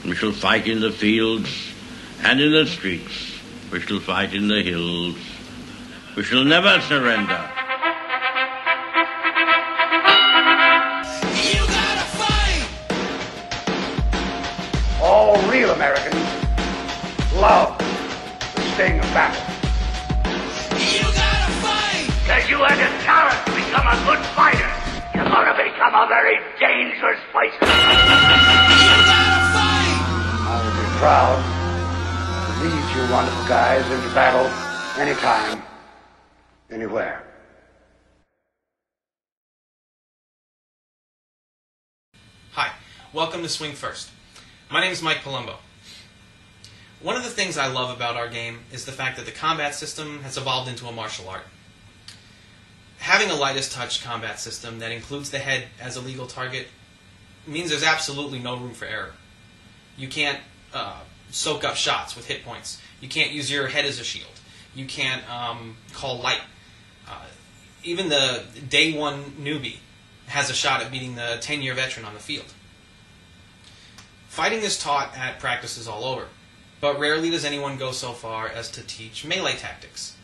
We shall fight in the fields and in the streets. We shall fight in the hills. We shall never surrender. You gotta fight! All real Americans love the sting of battle. You gotta fight! Because you had the talent to become a good fighter, you're going to become a very dangerous fighter. You gotta fight! I would be proud to lead you wonderful guys into battle anytime, anywhere. Hi, welcome to Swing First. My name is Mike Palumbo. One of the things I love about our game is the fact that the combat system has evolved into a martial art. Having a lightest touch combat system that includes the head as a legal target means there's absolutely no room for error. You can't soak up shots with hit points. You can't use your head as a shield. You can't call light. Even the day one newbie has a shot at beating the 10-year veteran on the field. Fighting is taught at practices all over, but rarely does anyone go so far as to teach melee tactics.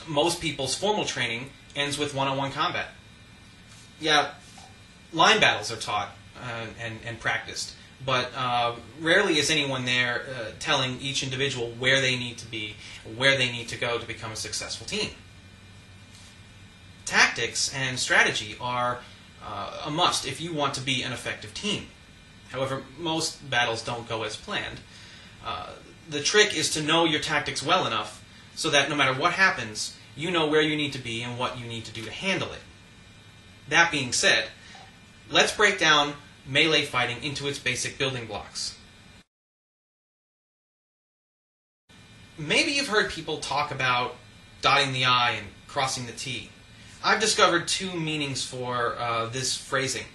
Most people's formal training ends with one-on-one combat. Yeah, line battles are taught and practiced, but rarely is anyone there telling each individual where they need to be, where they need to go to become a successful team. Tactics and strategy are a must if you want to be an effective team. However, most battles don't go as planned. The trick is to know your tactics well enough so that no matter what happens, you know where you need to be and what you need to do to handle it. That being said, let's break down melee fighting into its basic building blocks. Maybe you've heard people talk about dotting the I and crossing the T. I've discovered two meanings for this phrasing.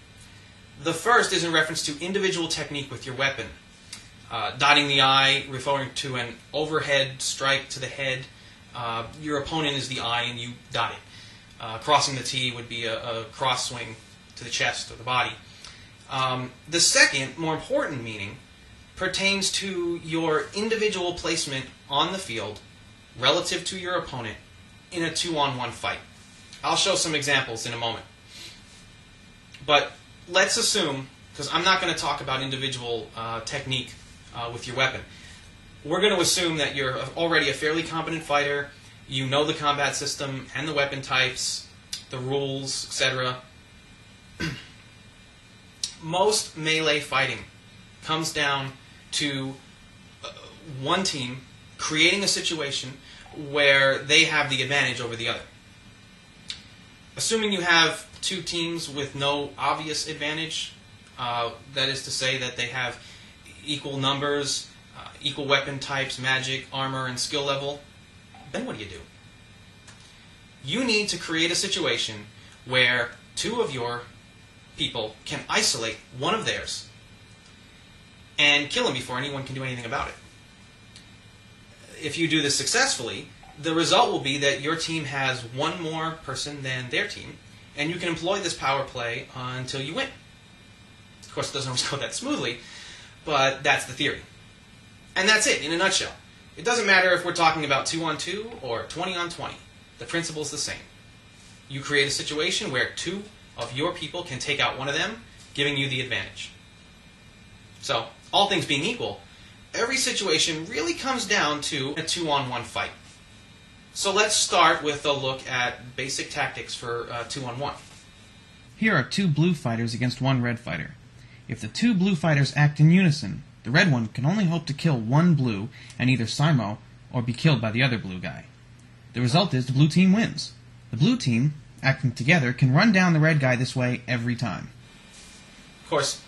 The first is in reference to individual technique with your weapon. Dotting the I referring to an overhead strike to the head. Your opponent is the I and you dot it. Crossing the T would be a cross swing to the chest or the body. The second, more important meaning pertains to your individual placement on the field relative to your opponent in a 2-on-1 fight. I'll show some examples in a moment. But let's assume, because I'm not going to talk about individual technique with your weapon. We're going to assume that you're already a fairly competent fighter, you know the combat system and the weapon types, the rules, etc. Most melee fighting comes down to one team creating a situation where they have the advantage over the other. Assuming you have two teams with no obvious advantage, that is to say that they have equal numbers, equal weapon types, magic, armor, and skill level, then what do? You need to create a situation where two of your people can isolate one of theirs and kill him before anyone can do anything about it. If you do this successfully, the result will be that your team has one more person than their team, and you can employ this power play until you win. Of course, it doesn't always go that smoothly, but that's the theory. And that's it, in a nutshell. It doesn't matter if we're talking about 2-on-2 or 20-on-20. The principle's the same. You create a situation where two of your people can take out one of them, giving you the advantage. So, all things being equal, every situation really comes down to a 2-on-1 fight. So let's start with a look at basic tactics for 2-on-1. Here are two blue fighters against one red fighter. If the two blue fighters act in unison, the red one can only hope to kill one blue and either Simo or be killed by the other blue guy. The result is the blue team wins. The blue team, acting together, can run down the red guy this way every time. Of course,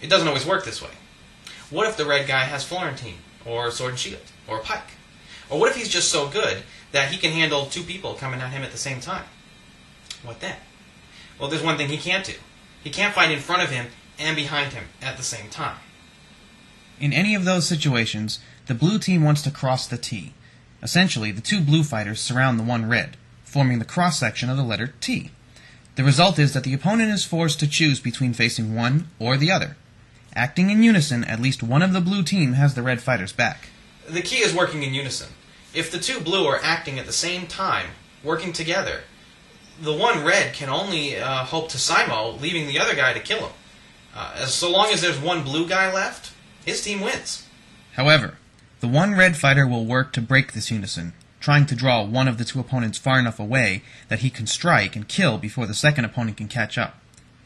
it doesn't always work this way. What if the red guy has Florentine, or Sword and Shield, or Pike? Or what if he's just so good that he can handle two people coming at him at the same time? What then? Well, there's one thing he can't do. He can't fight in front of him and behind him at the same time. In any of those situations, the blue team wants to cross the T. Essentially, the two blue fighters surround the one red, forming the cross-section of the letter T. The result is that the opponent is forced to choose between facing one or the other. Acting in unison, at least one of the blue team has the red fighter's back. The key is working in unison. If the two blue are acting at the same time, working together, the one red can only hope to Simo, leaving the other guy to kill him. So long as there's one blue guy left, his team wins. However, the one red fighter will work to break this unison, trying to draw one of the two opponents far enough away that he can strike and kill before the second opponent can catch up.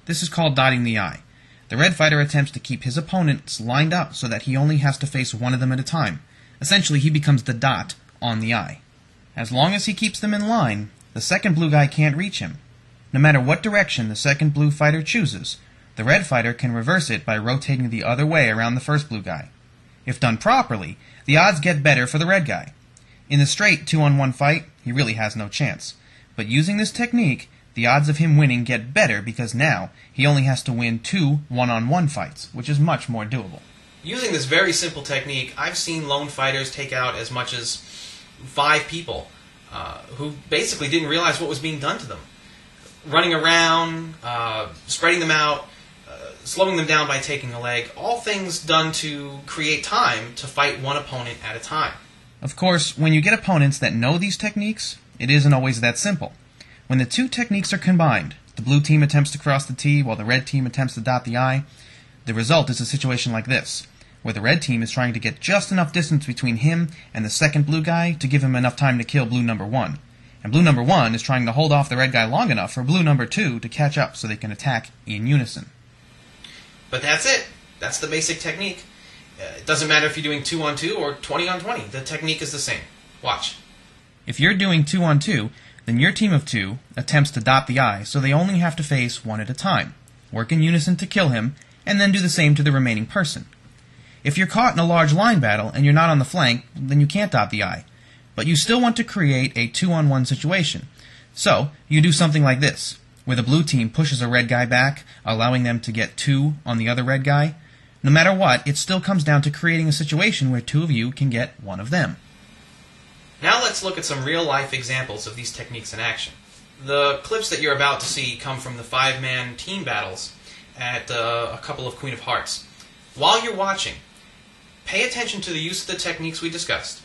This is called dotting the eye. The red fighter attempts to keep his opponents lined up so that he only has to face one of them at a time. Essentially, he becomes the dot on the eye. As long as he keeps them in line, the second blue guy can't reach him. No matter what direction the second blue fighter chooses, the red fighter can reverse it by rotating the other way around the first blue guy. If done properly, the odds get better for the red guy. In the straight 2-on-1 fight, he really has no chance. But using this technique, the odds of him winning get better because now he only has to win 2 1-on-1 fights, which is much more doable. Using this very simple technique, I've seen lone fighters take out as much as 5 people who basically didn't realize what was being done to them. Running around, spreading them out, slowing them down by taking a leg, all things done to create time to fight one opponent at a time. Of course, when you get opponents that know these techniques, it isn't always that simple. When the two techniques are combined, the blue team attempts to cross the T while the red team attempts to dot the I, the result is a situation like this, where the red team is trying to get just enough distance between him and the second blue guy to give him enough time to kill blue number 1. And blue number 1 is trying to hold off the red guy long enough for blue number 2 to catch up so they can attack in unison. But that's it. That's the basic technique. It doesn't matter if you're doing 2-on-2 or 20-on-20. The technique is the same. Watch. If you're doing 2-on-2, then your team of 2 attempts to dot the I, so they only have to face one at a time, work in unison to kill him, and then do the same to the remaining person. If you're caught in a large line battle and you're not on the flank, then you can't dot the I. But you still want to create a 2-on-1 situation. So, you do something like this, where the blue team pushes a red guy back, allowing them to get 2 on the other red guy. No matter what, it still comes down to creating a situation where 2 of you can get one of them. Now let's look at some real-life examples of these techniques in action. The clips that you're about to see come from the 5-man team battles at a couple of Queen of Hearts. While you're watching, pay attention to the use of the techniques we discussed,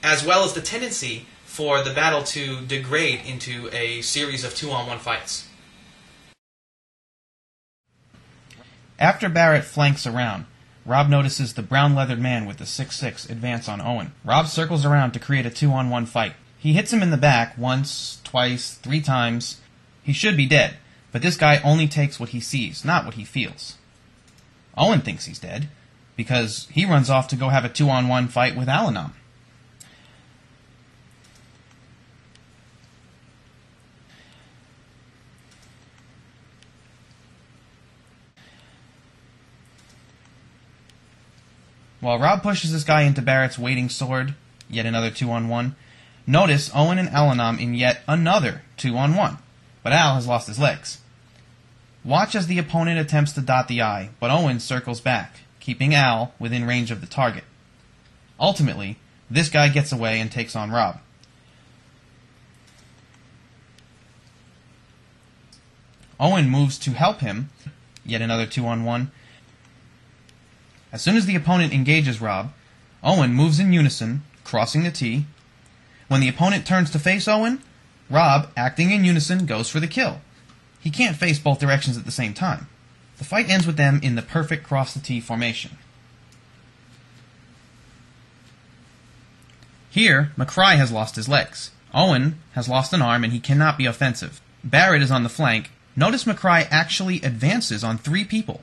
as well as the tendency for the battle to degrade into a series of 2-on-1 fights. After Barrett flanks around, Rob notices the brown-leathered man with the 6'6" advance on Owen. Rob circles around to create a 2-on-1 fight. He hits him in the back once, twice, 3 times. He should be dead, but this guy only takes what he sees, not what he feels. Owen thinks he's dead, because he runs off to go have a 2-on-1 fight with Al-Anon. While Rob pushes this guy into Barrett's waiting sword, yet another 2-on-1, notice Owen and Al-Anon in yet another 2-on-1, but Al has lost his legs. Watch as the opponent attempts to dot the I, but Owen circles back, keeping Al within range of the target. Ultimately, this guy gets away and takes on Rob. Owen moves to help him, yet another 2-on-1. As soon as the opponent engages Rob, Owen moves in unison, crossing the T. When the opponent turns to face Owen, Rob, acting in unison, goes for the kill. He can't face both directions at the same time. The fight ends with them in the perfect cross the T formation. Here, McCry has lost his legs. Owen has lost an arm and he cannot be offensive. Barrett is on the flank. Notice McCry actually advances on 3 people,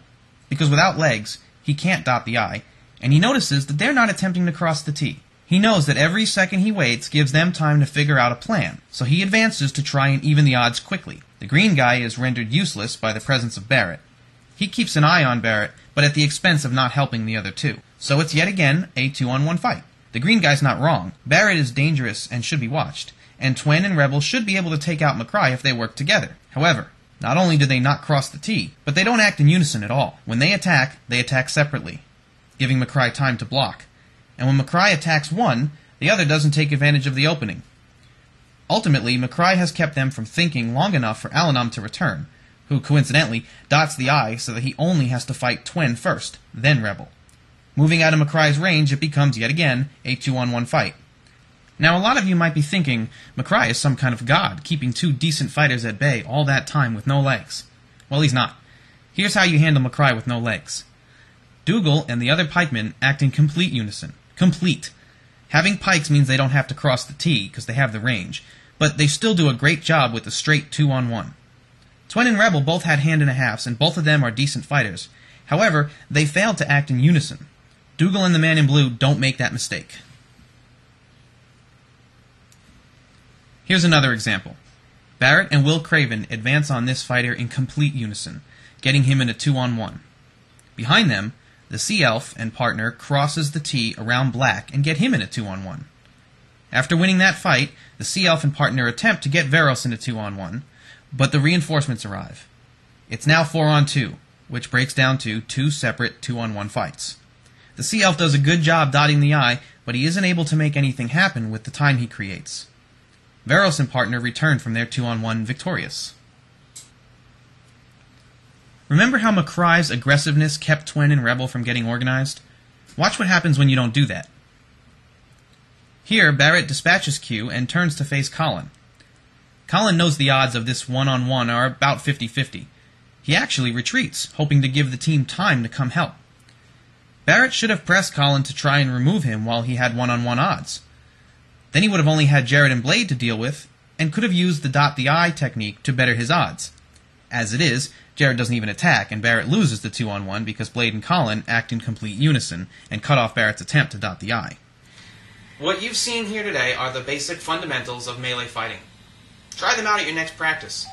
because without legs, he can't dot the I, and he notices that they're not attempting to cross the T. He knows that every second he waits gives them time to figure out a plan, so he advances to try and even the odds quickly. The green guy is rendered useless by the presence of Barrett. He keeps an eye on Barrett, but at the expense of not helping the other 2. So it's yet again a 2-on-1 fight. The green guy's not wrong. Barrett is dangerous and should be watched, and Twin and Rebel should be able to take out McCry if they work together. However, not only do they not cross the T, but they don't act in unison at all. When they attack separately, giving McCry time to block. And when McCry attacks one, the other doesn't take advantage of the opening. Ultimately, McCry has kept them from thinking long enough for Al-Anon to return, who coincidentally dots the I so that he only has to fight Twin first, then Rebel. Moving out of McCry's range, it becomes yet again a 2-on-1 fight. Now, a lot of you might be thinking McCry is some kind of god, keeping two decent fighters at bay all that time with no legs. Well, he's not. Here's how you handle McCry with no legs. Dougal and the other pikemen act in complete unison. Complete. Having pikes means they don't have to cross the T, because they have the range, but they still do a great job with the straight 2-on-1. Twin and Rebel both had hand-and-a-halves, and both of them are decent fighters. However, they failed to act in unison. Dougal and the man in blue don't make that mistake. Here's another example. Barrett and Will Craven advance on this fighter in complete unison, getting him in a 2-on-1. Behind them, the Sea Elf and partner crosses the T around Black and get him in a 2-on-1. After winning that fight, the Sea Elf and partner attempt to get Veros in a 2-on-1, but the reinforcements arrive. It's now 4-on-2, which breaks down to two separate 2-on-1 fights. The Sea Elf does a good job dotting the I, but he isn't able to make anything happen with the time he creates. Veros and partner return from their 2-on-1 victorious. Remember how McCry's aggressiveness kept Twin and Rebel from getting organized? Watch what happens when you don't do that. Here, Barrett dispatches Q and turns to face Colin. Colin knows the odds of this 1-on-1 are about 50-50. He actually retreats, hoping to give the team time to come help. Barrett should have pressed Colin to try and remove him while he had 1-on-1 odds. Then he would have only had Jared and Blade to deal with, and could have used the dot the I technique to better his odds. As it is, Jared doesn't even attack, and Barrett loses the 2-on-1 because Blade and Colin act in complete unison and cut off Barrett's attempt to dot the I. What you've seen here today are the basic fundamentals of melee fighting. Try them out at your next practice.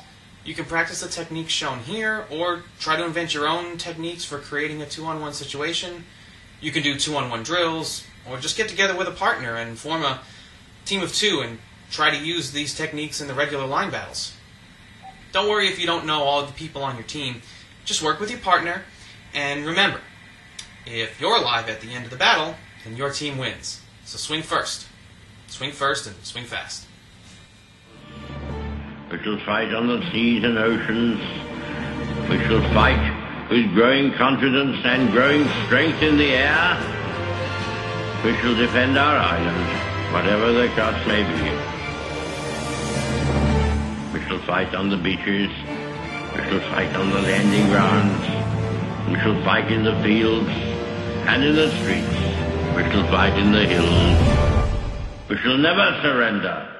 You can practice the techniques shown here, or try to invent your own techniques for creating a 2-on-1 situation. You can do 2-on-1 drills, or just get together with a partner and form a team of two and try to use these techniques in the regular line battles. Don't worry if you don't know all of the people on your team. Just work with your partner, and remember, if you're alive at the end of the battle, then your team wins. So swing first. Swing first and swing fast. We shall fight on the seas and oceans. We shall fight with growing confidence and growing strength in the air. We shall defend our island, whatever the cost may be. We shall fight on the beaches. We shall fight on the landing grounds. We shall fight in the fields and in the streets. We shall fight in the hills. We shall never surrender.